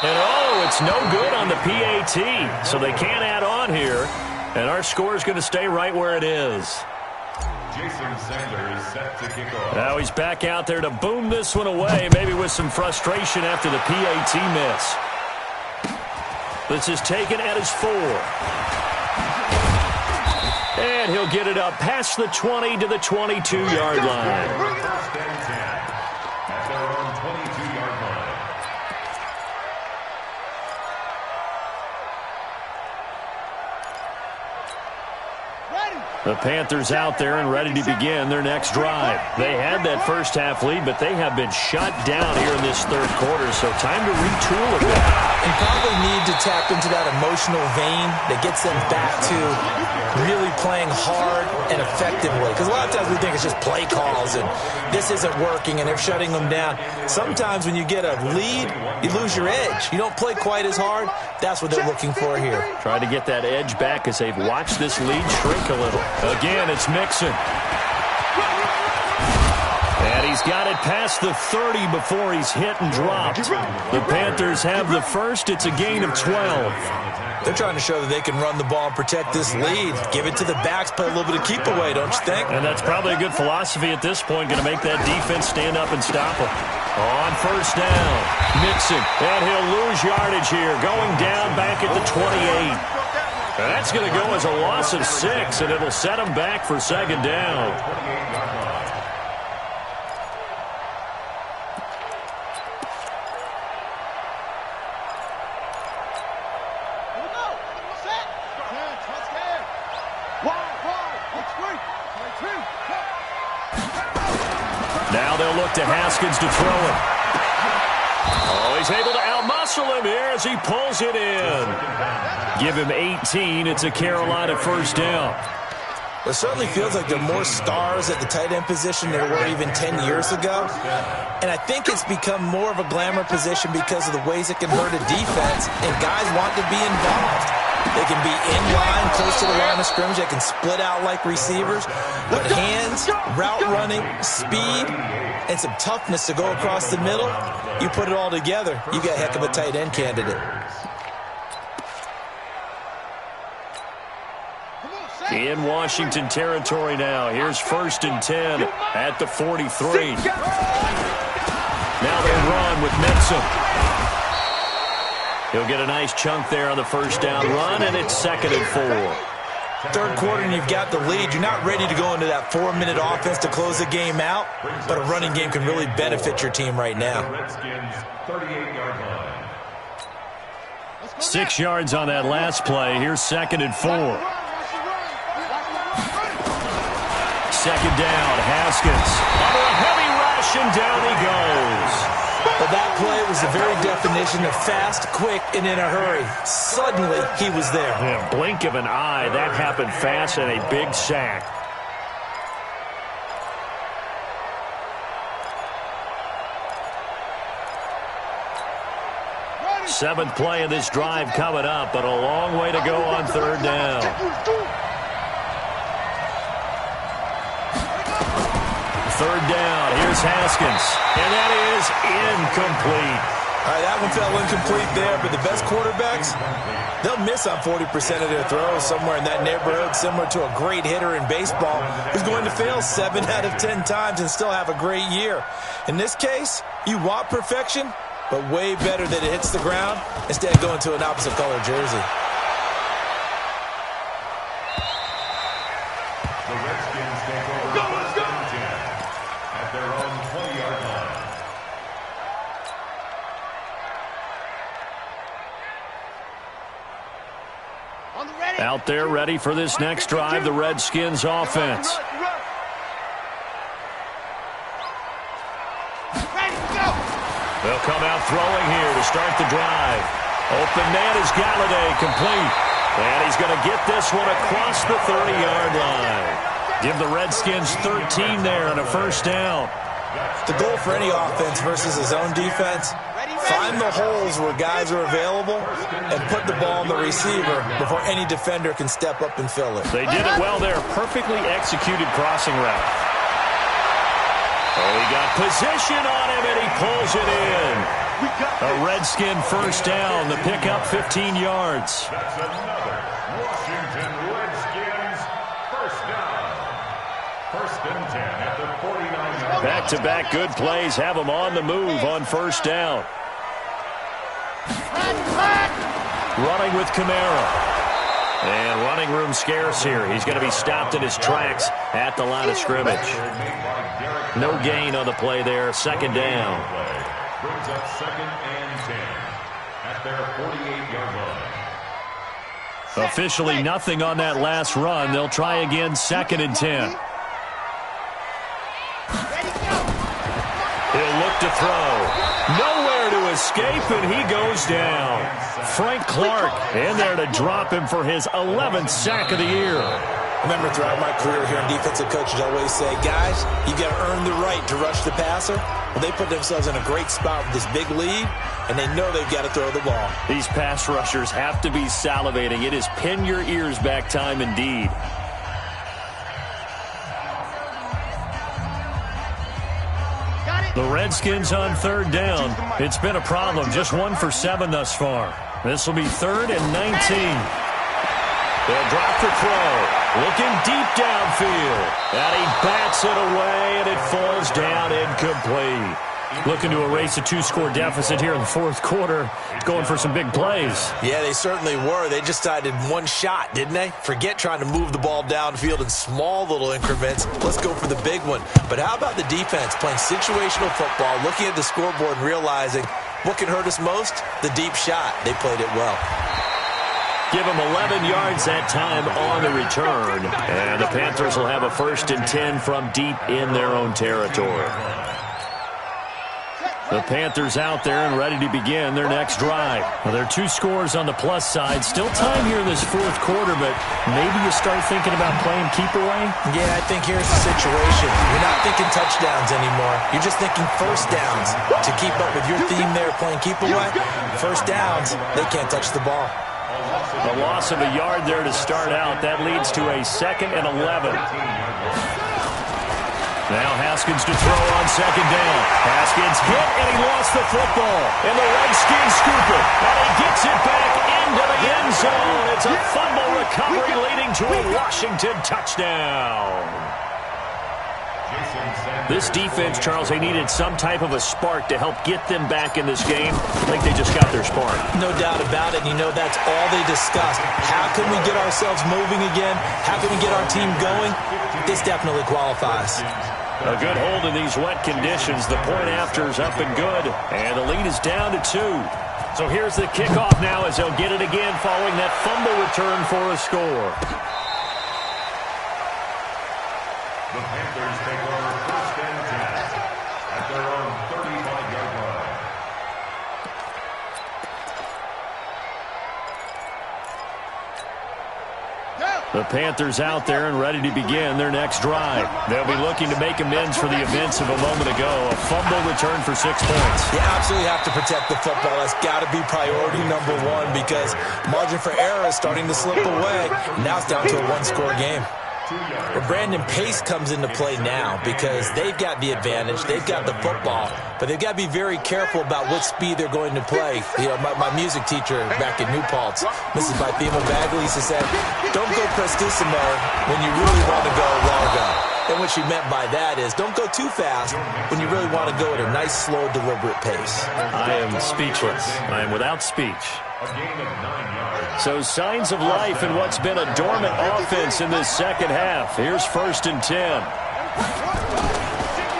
And oh, it's no good on the PAT, so they can't add on here. And our score is going to stay right where it is. Jason Sanders set to kick off. Now he's back out there to boom this one away, maybe with some frustration after the PAT miss. This is taken at his 4. And he'll get it up past the 20 to the 22-yard line. 1st and 10 at their own 22-yard line. The Panthers out there and ready to begin their next drive. They had that first half lead, but they have been shut down here in this 3rd quarter, so time to retool a bit. And probably need to tap into that emotional vein that gets them back to really playing hard and effectively. Because a lot of times we think it's just play calls and this isn't working and they're shutting them down. Sometimes when you get a lead, you lose your edge. You don't play quite as hard. That's what they're looking for here. Try to get that edge back as they've watched this lead shrink a little. Again, it's Mixon. And he's got it past the 30 before he's hit and dropped. The Panthers have the first. It's a gain of 12. They're trying to show that they can run the ball and protect this lead. Give it to the backs, play a little bit of keep away, don't you think? And that's probably a good philosophy at this point. Going to make that defense stand up and stop them. On 1st down, Mixon. And he'll lose yardage here. Going down back at the 28. And that's going to go as a loss of 6, and it'll set him back for 2nd down. Now they'll look to Haskins to throw it. Oh, he's able to outmuscle him here as he pulls it in. Give him 18. It's a Carolina 1st down. It certainly feels like there are more stars at the tight end position than there were even 10 years ago. And I think it's become more of a glamour position because of the ways it can hurt a defense, and guys want to be involved. They can be in line, close to the line of scrimmage. They can split out like receivers. But hands, route running, speed, and some toughness to go across the middle, you put it all together, you got a heck of a tight end candidate. In Washington territory now. Here's 1st and 10 at the 43. Now they run with Mixon. He'll get a nice chunk there on the 1st down run, and it's 2nd and 4. 3rd quarter and you've got the lead. You're not ready to go into that 4-minute offense to close the game out, but a running game can really benefit your team right now. 6 yards on that last play. Here's 2nd and 4. 2nd down, Haskins. Under a heavy rush, and down he goes. But that play was the very definition of fast, quick, and in a hurry. Suddenly, he was there. Yeah, blink of an eye. That happened fast, and a big sack. Seventh play of this drive coming up, but a long way to go on 3rd down. 3rd down, here's Haskins, and that is incomplete. All right, that one fell incomplete there, but the best quarterbacks, they'll miss on 40% of their throws, somewhere in that neighborhood, similar to a great hitter in baseball who's going to fail 7 out of 10 times and still have a great year. In this case, you want perfection, but way better that it hits the ground instead of going to an opposite color jersey. The Redskins take over 1st and 10 at their own 20-yard line. Out there ready for this next drive, the Redskins offense. They'll come out throwing here to start the drive. Open man is Galladay, complete. And he's going to get this one across the 30-yard line. Give the Redskins 13 there on a first down. The goal for any offense versus his own defense, find the holes where guys are available and put the ball on the receiver before any defender can step up and fill it. They did it well there. Perfectly executed crossing route. Oh, he got position on him, and he pulls it in. A Redskin first down. The pickup 15 yards. That's another Washington Redskins first down. First and 10 at the 49-yard line. Back-to-back good plays have them on the move on first down. Running with Kamara. And running room scarce here. He's going to be stopped in his tracks at the line of scrimmage. No gain on the play there. Second down. Brings up second and 10 at their 48-yard line. Officially nothing on that last run. They'll try again, second and 10. He'll look to throw. Nowhere to escape, and he goes down. Frank Clark in there to drop him for his 11th sack of the year. I remember throughout my career here in defensive coaches always say, guys, you got to earn the right to rush the passer. Well, they put themselves in a great spot with this big lead, and they know they've got to throw the ball. These pass rushers have to be salivating. It is pin your ears back time indeed. The Redskins on third down. It's been a problem. Just 1 for 7 thus far. This will be 3rd and 19. They'll drop the throw. Looking deep downfield. And he bats it away, and it falls down incomplete. Looking to erase a 2-score deficit here in the fourth quarter. Going for some big plays. Yeah, they certainly were. They just decided one shot, didn't they? Forget trying to move the ball downfield in small little increments. Let's go for the big one. But how about the defense playing situational football, looking at the scoreboard and realizing what can hurt us most? The deep shot. They played it well. Give them 11 yards that time on the return. And the Panthers will have a 1st and 10 from deep in their own territory. The Panthers out there and ready to begin their next drive. Well, there are 2 scores on the plus side. Still time here in this fourth quarter, but maybe you start thinking about playing keep away? Yeah, I think here's the situation. You're not thinking touchdowns anymore. You're just thinking first downs. To keep up with your theme there playing keep away, first downs, they can't touch the ball. A loss of a yard there to start out. That leads to a 2nd and 11. Now Haskins to throw on second down. Haskins hit, and he lost the football. And the Redskins scoop it. And he gets it back into the end zone. It's a fumble recovery leading to a Washington touchdown. This defense, Charles, they needed some type of a spark to help get them back in this game. I think they just got their spark. No doubt about it. You know, that's all they discussed. How can we get ourselves moving again? How can we get our team going? This definitely qualifies. A good hold in these wet conditions. The point after is up and good. And the lead is down to 2. So here's the kickoff now as they'll get it again following that fumble return for a score. The Panthers take over 1st and 10 at their own 35-yard line. The Panthers out there and ready to begin their next drive. They'll be looking to make amends for the events of a moment ago. A fumble return for 6 points. You absolutely have to protect the football. That's got to be priority number 1 because margin for error is starting to slip away. Now it's down to a 1-score game. But Brandon Pace comes into play now because they've got the advantage. They've got the football, but they've got to be very careful about what speed they're going to play. You know, my music teacher back in New Paltz, Mrs. Bythema Bagley, used to say, don't go prestissimo when you really want to go largo. And what she meant by that is don't go too fast when you really want to go at a nice, slow, deliberate pace. I am speechless. I am without speech. A gain of 9 yards. So signs of life in what's been a dormant offense in this second half. Here's 1st and 10.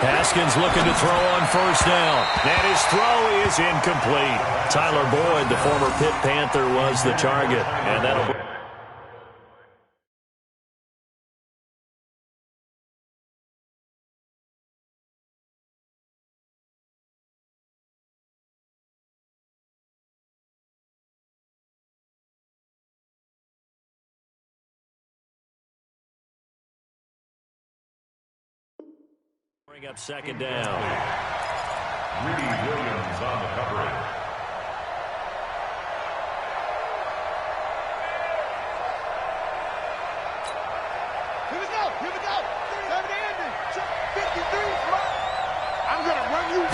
Haskins looking to throw on first down. And his throw is incomplete. Tyler Boyd, the former Pitt Panther, was the target. And that'll Bring up second down. Greedy Williams on the coverage. Here we go. 53. I'm going to run you.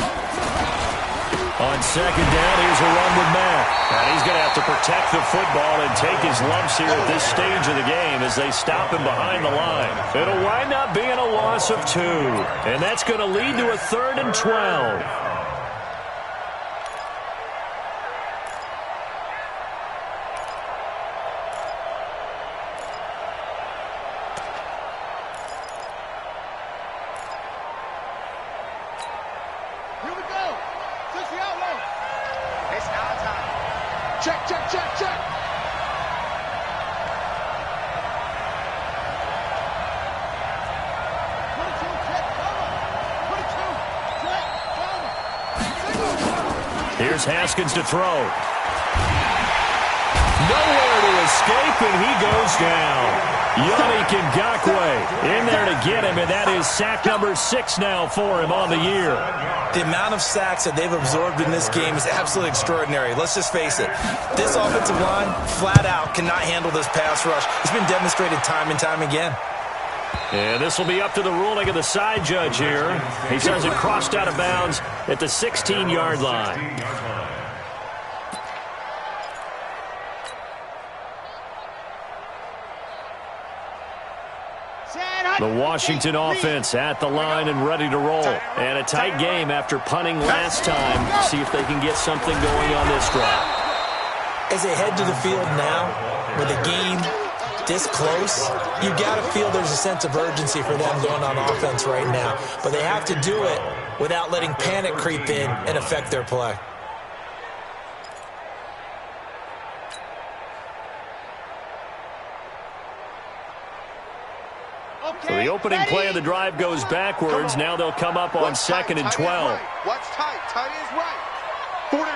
On second down, here's a run with Mack. And he's going to have to protect the football and take his lumps here at this stage of the game as they stop him behind the line. It'll wind up being a loss of 2. And that's going to lead to a 3rd and 12. Check. Here's Haskins to throw. Nowhere to escape, and he goes down. Yannick Ngakoue in there to get him, and that is sack number 6 now for him on the year. The amount of sacks that they've absorbed in this game is absolutely extraordinary. Let's just face it. This offensive line, flat out, cannot handle this pass rush. It's been demonstrated time and time again. And this will be up to the ruling of the side judge here. He says it crossed out of bounds at the 16-yard line. The Washington offense at the line and ready to roll. And a tight game after punting last time. See if they can get something going on this drive. As they head to the field now, with the game this close, you got to feel there's a sense of urgency for them going on offense right now. But they have to do it without letting panic creep in and affect their play. So the opening play of the drive goes backwards. Now they'll come up on 2nd and 12. What's tight? Tight is right. 4 down.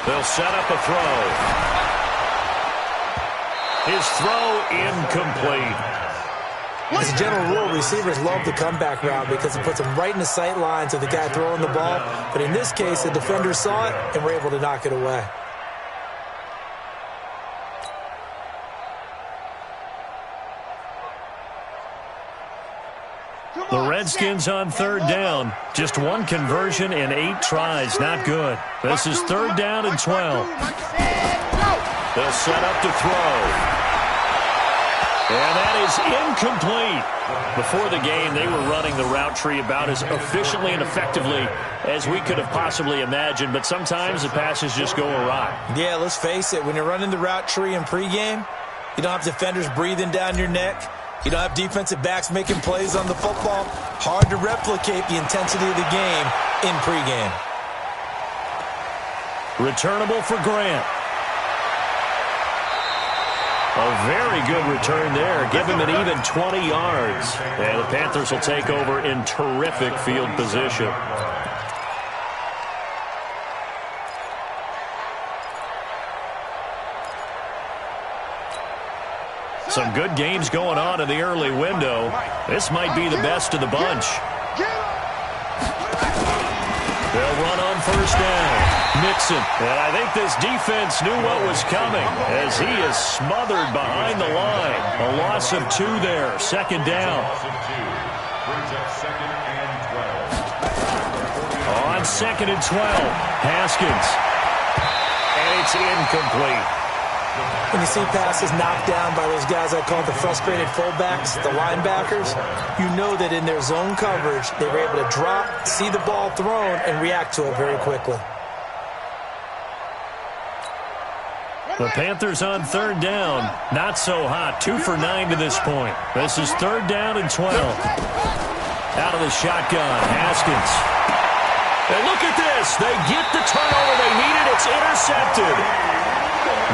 They'll set up a throw. His throw incomplete. As a general rule, receivers love the comeback route because it puts them right in the sight lines of the guy throwing the ball. But in this case, the defender saw it and were able to knock it away. The Redskins on 3rd down. Just 1 conversion and 8 tries. Not good. This is 3rd down and 12. They'll set up to throw. And that is incomplete. Before the game, they were running the route tree about as efficiently and effectively as we could have possibly imagined. But sometimes the passes just go awry. Yeah, let's face it. When you're running the route tree in pregame, you don't have defenders breathing down your neck. You don't have defensive backs making plays on the football. Hard to replicate the intensity of the game in pregame. Returnable for Grant. A very good return there. Give him an even 20 yards. And the Panthers will take over in terrific field position. Some good games going on in the early window. This might be the best of the bunch. They'll run on 1st down. Mixon. And I think this defense knew what was coming as he is smothered behind the line. A loss of 2 there. 2nd down. On 2nd and 12. Haskins. And it's incomplete. When you see passes knocked down by those guys I call the frustrated fullbacks, the linebackers, you know that in their zone coverage, they were able to drop, see the ball thrown, and react to it very quickly. The Panthers on 3rd down. Not so hot. 2 for 9 to this point. This is 3rd down and 12. Out of the shotgun, Haskins. And look at this. They get the turnover they needed. It's intercepted.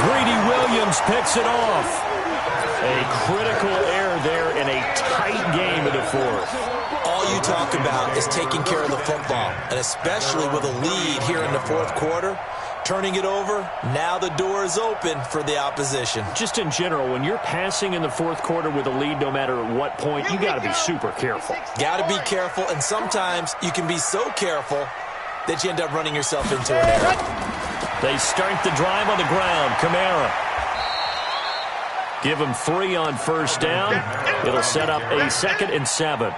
Greedy Williams picks it off. A critical error there in a tight game in the 4th. All you talk about is taking care of the football, and especially with a lead here in the 4th quarter, turning it over. Now the door is open for the opposition. Just in general, when you're passing in the fourth quarter with a lead, no matter at what point, you got to be super careful. Got to be careful, and sometimes you can be so careful that you end up running yourself into an error. They start the drive on the ground. Kamara. Give him 3 on first down. It'll set up a 2nd and 7.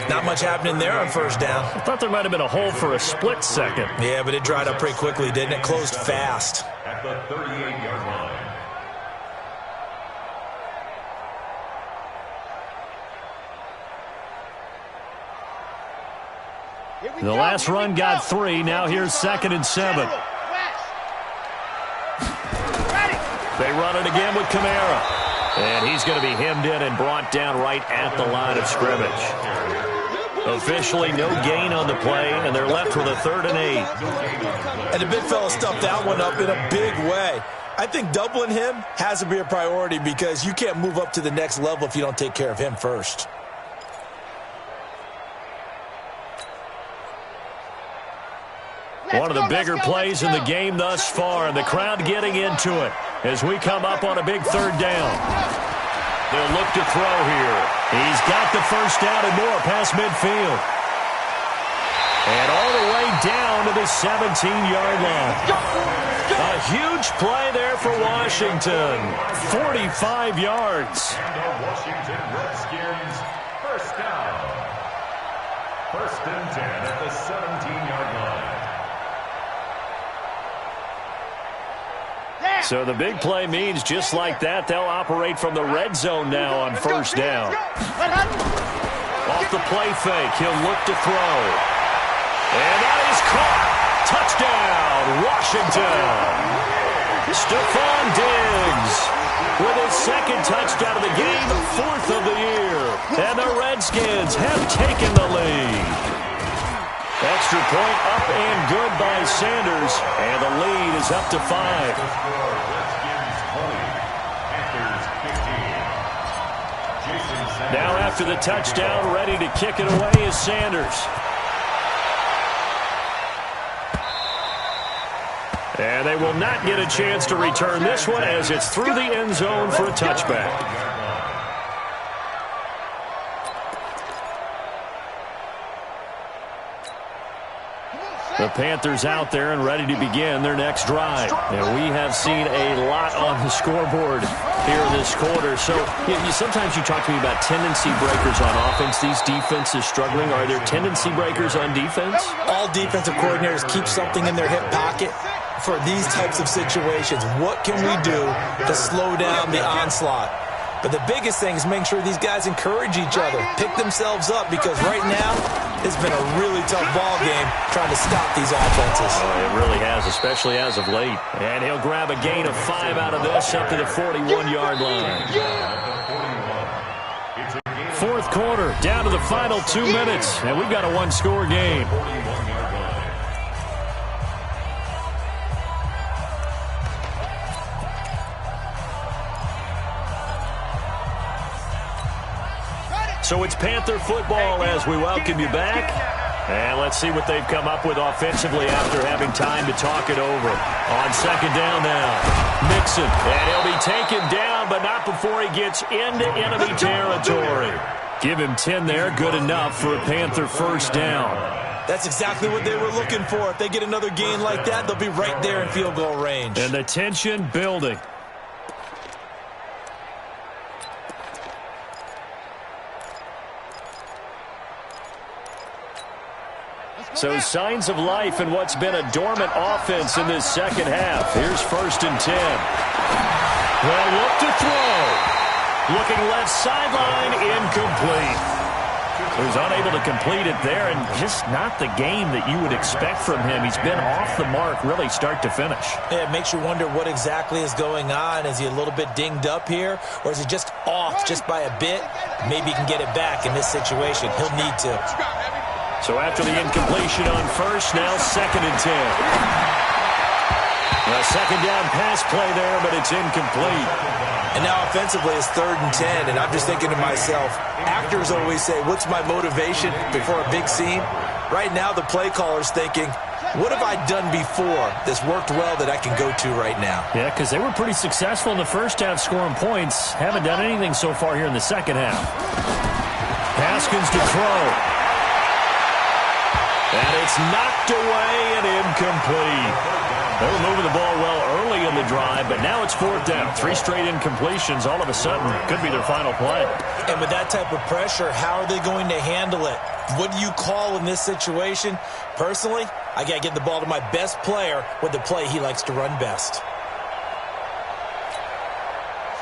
Not much happening there on first down. I thought there might have been a hole for a split second. Yeah, but it dried up pretty quickly, didn't it? Closed fast. At the 38-yard line. The last run got 3. Now here's 2nd and 7. They run it again with Kamara. And he's going to be hemmed in and brought down right at the line of scrimmage. Officially no gain on the play, and they're left with a 3rd and 8. And the big fella stuffed that one up in a big way. I think doubling him has to be a priority because you can't move up to the next level if you don't take care of him first. One of the bigger plays in the game thus far, and the crowd getting into it as we come up on a big 3rd down. They'll look to throw here. He's got the first down and more past midfield. And all the way down to the 17-yard line. A huge play there for Washington. 45 yards. And the Washington Redskins first down. 1st and 10 at the 17-yard line. So the big play means just like that, they'll operate from the red zone now on first down. Off the play fake, he'll look to throw. And that is caught. Touchdown, Washington. Stephon Diggs with his 2nd touchdown of the game, the 4th of the year. And the Redskins have taken the lead. Extra point up and good by Sanders, and the lead is up to 5. Now after the touchdown, ready to kick it away is Sanders. And they will not get a chance to return this one as it's through the end zone for a touchback. The Panthers out there and ready to begin their next drive. And we have seen a lot on the scoreboard here this quarter. So sometimes you talk to me about tendency breakers on offense. These defenses struggling. Are there tendency breakers on defense? All defensive coordinators keep something in their hip pocket for these types of situations. What can we do to slow down the onslaught? But the biggest thing is making sure these guys encourage each other, pick themselves up, because right now it's been a really tough ball game trying to stop these offenses. Oh, it really has, especially as of late. And he'll grab a gain of 5 out of this up to the 41-yard line. 4th quarter, down to the final 2 minutes, and we've got a 1-score game. So it's Panther football as we welcome you back. And let's see what they've come up with offensively after having time to talk it over. On 2nd down now, Mixon. And he'll be taken down, but not before he gets into enemy territory. Give him 10 there, good enough for a Panther first down. That's exactly what they were looking for. If they get another gain like that, they'll be right there in field goal range. And the tension building. So signs of life in what's been a dormant offense in this 2nd half. Here's 1st and 10. Well, look to throw. Looking left sideline, incomplete. He was unable to complete it there, and just not the game that you would expect from him. He's been off the mark really start to finish. Yeah, it makes you wonder what exactly is going on. Is he a little bit dinged up here, or is he just off just by a bit? Maybe he can get it back in this situation. He'll need to. So after the incompletion on first, now 2nd and 10. A 2nd down pass play there, but it's incomplete. And now offensively it's 3rd and 10, and I'm just thinking to myself, actors always say, what's my motivation before a big scene? Right now the play caller's thinking, What have I done before that's worked well that I can go to right now? Yeah, because they were pretty successful in the first half scoring points. Haven't done anything so far here in the second half. Haskins to throw. And it's knocked away and incomplete. They were moving the ball well early in the drive, but now it's fourth down. 3 straight incompletions all of a sudden could be their final play. And with that type of pressure, how are they going to handle it? What do you call in this situation? Personally, I got to get the ball to my best player with the play he likes to run best.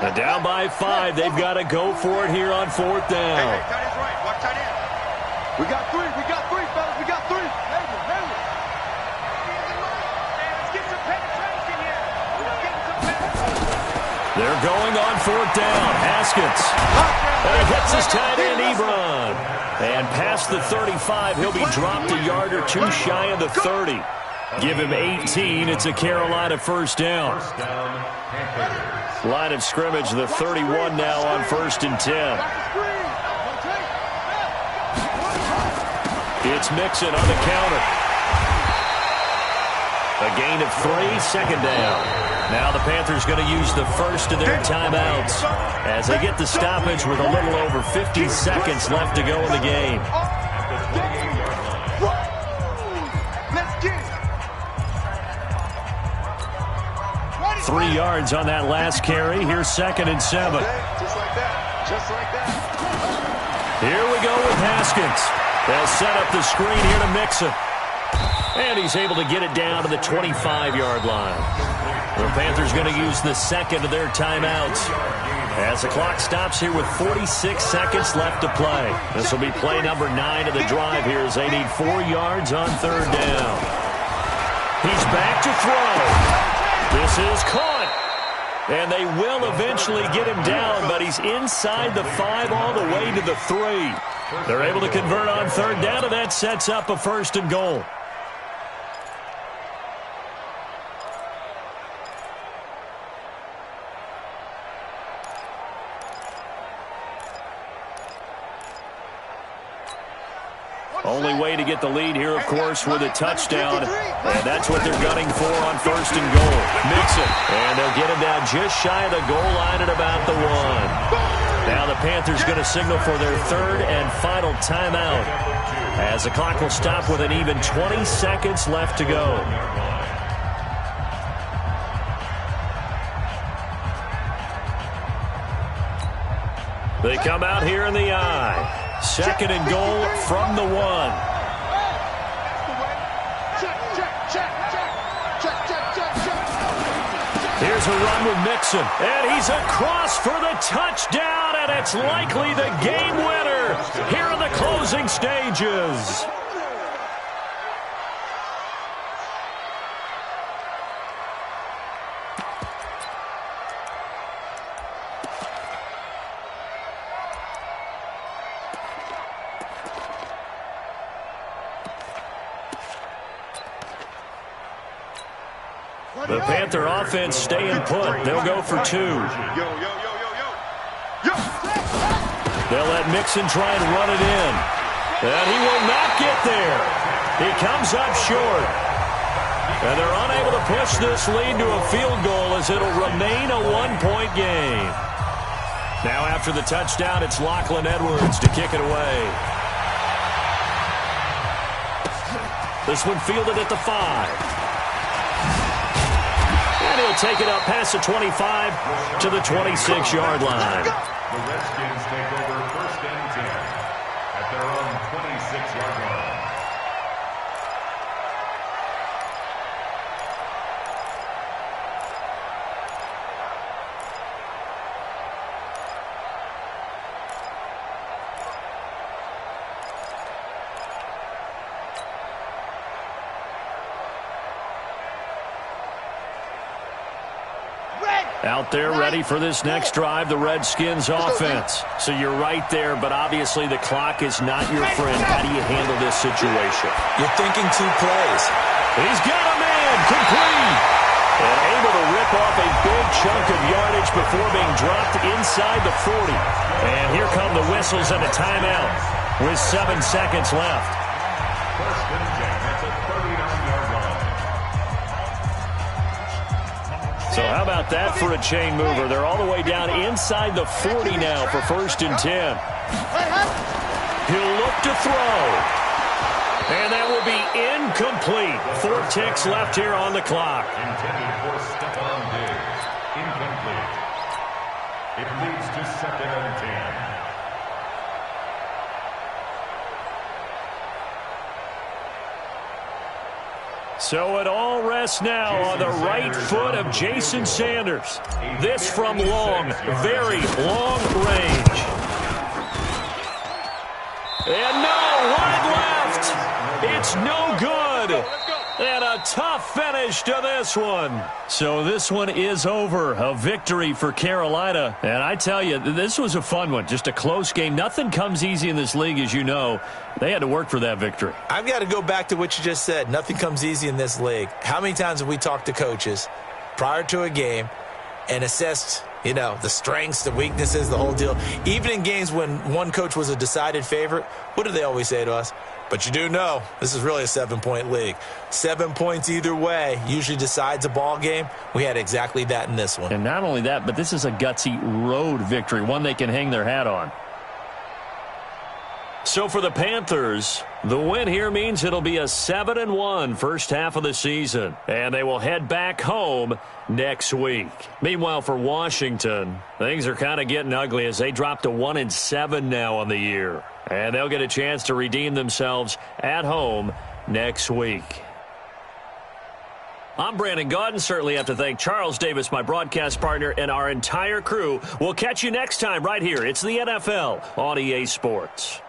And down by 5, they've got to go for it here on fourth down. Hey, tight end's right. Watch tight end. We got 3, fellas. We got 3. Let's get some penetration here. Let's get some penetration. They're going on fourth down. Haskins. And he hits his tight end, Ebron. And past the 35, he'll be dropped a yard or 2 shy of the 30. Give him 18. It's a Carolina first down. Line of scrimmage, the 31 now on 1st and 10. It's Mixon on the counter. A gain of 3, second down. Now the Panthers going to use the first of their timeouts as they get the stoppage with a little over 50 seconds left to go in the game. Let's get it. 3 yards on that last carry. Here's 2nd and 7. Just like that. Just like that. Here we go with Haskins. They'll set up the screen here to Mixon. And he's able to get it down to the 25-yard line. The Panthers going to use the second of their timeouts as the clock stops here with 46 seconds left to play. This will be play number 9 of the drive here as they need 4 yards on 3rd down. He's back to throw. This is caught. And they will eventually get him down, but he's inside the 5 all the way to the 3. They're able to convert on 3rd down, and that sets up a 1st and goal. Only way to get the lead here, of course, with a touchdown. And that's what they're gunning for on 1st and goal. Mixon. And they'll get him down just shy of the goal line at about the 1. Now the Panthers going to signal for their 3rd and final timeout as the clock will stop with an even 20 seconds left to go. They come out here in the I. 2nd and goal from the 1. Here's a run with Mixon. And he's across for the touchdown, and it's likely the game winner here in the closing stages. The Panther offense staying put. They'll go for 2. They'll let Mixon try and run it in. And he will not get there. He comes up short. And they're unable to push this lead to a field goal as it'll remain a 1-point game. Now after the touchdown, it's Lachlan Edwards to kick it away. This one fielded at the 5. And he'll take it up past the 25 to the 26-yard line. The Redskins take over 1st and 10 at their own 26-yard line. Out there ready for this next drive, the Redskins offense. So you're right there, but obviously the clock is not your friend. How do you handle this situation? You're thinking 2 plays. He's got a man, complete. And able to rip off a big chunk of yardage before being dropped inside the 40. And here come the whistles and a timeout with 7 seconds left. 1st and 10 at the 39-yard line. about that for a chain mover? They're all the way down inside the 40 now for 1st and 10. He'll look to throw. And that will be incomplete. 4 ticks left here on the clock. Intended for Stephon Diggs. Incomplete. It leads to 2nd and 10. So it all rests now on the right foot of Jason Sanders. This from long, very long range. And no, one left. It's no good. And a tough finish to this one. So this one is over. A victory for Carolina. And I tell you, this was a fun one. Just a close game. Nothing comes easy in this league, as you know. They had to work for that victory. I've got to go back to what you just said. Nothing comes easy in this league. How many times have we talked to coaches prior to a game and assessed, the strengths, the weaknesses, the whole deal? Even in games when one coach was a decided favorite, what do they always say to us? But you do know this is really a 7-point league. 7 points either way usually decides a ball game. We had exactly that in this one. And not only that, but this is a gutsy road victory, one they can hang their hat on. So for the Panthers, the win here means it'll be a 7-1 first half of the season. And they will head back home next week. Meanwhile, for Washington, things are kind of getting ugly as they drop to 1-7 now on the year. And they'll get a chance to redeem themselves at home next week. I'm Brandon Gaudin. Certainly have to thank Charles Davis, my broadcast partner, and our entire crew. We'll catch you next time right here. It's the NFL on EA Sports.